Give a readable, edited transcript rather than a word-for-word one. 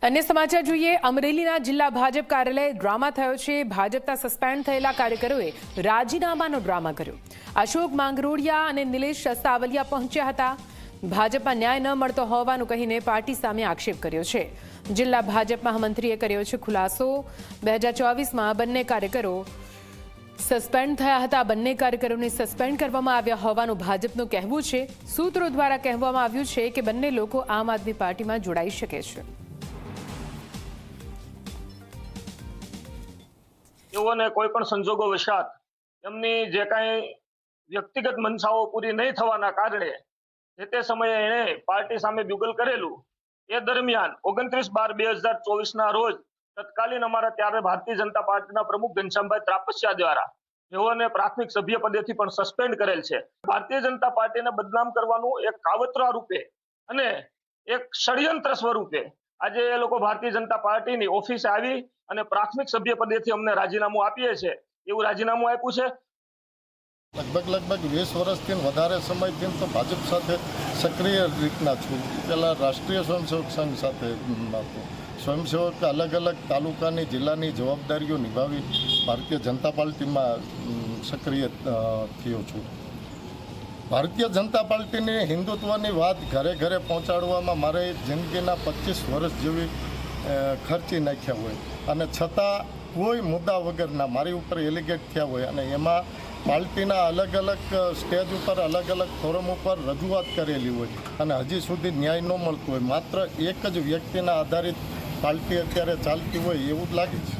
अन्य समाचार જોઈએ। અમરેલીના જિલ્લા ભાજપ કાર્યાલય ડ્રામા થયો છે। ભાજપના સસ્પેન્ડ થયેલા કાર્યકરોએ રાજીનામાનો ડ્રામા કર્યો। અશોક માંગરોળિયા અને નિલેશ સાવલિયા પહોંચ્યા હતા। ભાજપમાં ન્યાય ન મળતો હોવાનું કહીને પાર્ટી સામે આક્ષેપ કર્યો છે। જિલ્લા ભાજપ મહામંત્રીએ કર્યો છે ખુલાસો। 2024માં બંને કાર્યકરો સસ્પેન્ડ થયા હતા। બંને કાર્યકરોને સસ્પેન્ડ કરવામાં આવ્યા હોવાનું ભાજપનું કહેવું છે। સૂત્રો દ્વારા કહેવામાં આવ્યું છે કે બંને લોકો આમ આદમી પાર્ટીમાં જોડાઈ શકે છે। એઓને કોઈ પણ સંજોગો વશાત એમની જે કાંઈ વ્યક્તિગત મનસાઓ પૂરી નહીં થવાના કારણે જે તે સમયે એણે પાર્ટી સામે બ્યુગલ કરેલું એ દરમિયાન 29/12/2024ના રોજ તત્કાલીન અમારા ત્યારે ભારતીય જનતા પાર્ટીના પ્રમુખ ઘનશ્યામભાઈ ત્રાપસિયા દ્વારા જેઓને પ્રાથમિક સભ્ય પદેથી પણ સસ્પેન્ડ કરેલ છે। ભારતીય જનતા પાર્ટીને બદનામ કરવાનું એક કાવતરા રૂપે અને એક ષડયંત્ર સ્વરૂપે આજે એ લોકો ભારતીય જનતા પાર્ટીની ઓફિસે આવી અને પ્રાથમિક સભ્ય પદેથી અમને રાજીનામું આપીએ છે એવું રાજીનામું આપ્યું છે। લગભગ 20 વર્ષથી વધારે સમયથી તો ભાજપ સાથે સક્રિય રીતના છું। પહેલાં રાષ્ટ્રીય સ્વયંસેવક સંઘ સાથે સ્વયંસેવક અલગ અલગ તાલુકાની જિલ્લાની જવાબદારીઓ નિભાવી ભારતીય જનતા પાર્ટીમાં સક્રિય થયો છું। ભારતીય જનતા પાર્ટીની હિન્દુત્વની વાત ઘરે ઘરે પહોંચાડવામાં મારે જિંદગીના 25 વર્ષ જેવી ખર્ચી નાખ્યા હોય અને છતાં કોઈ મુદ્દા વગરના મારી ઉપર એલિગેટ થયા હોય અને એમાં પાર્ટીના અલગ અલગ સ્ટેજ ઉપર અલગ અલગ ફોરમ ઉપર રજૂઆત કરેલી હોય અને હજી સુધી ન્યાય ન મળતો હોય, માત્ર એક જ વ્યક્તિના આધારિત પાર્ટી અત્યારે ચાલતી હોય એવું જ લાગે છે।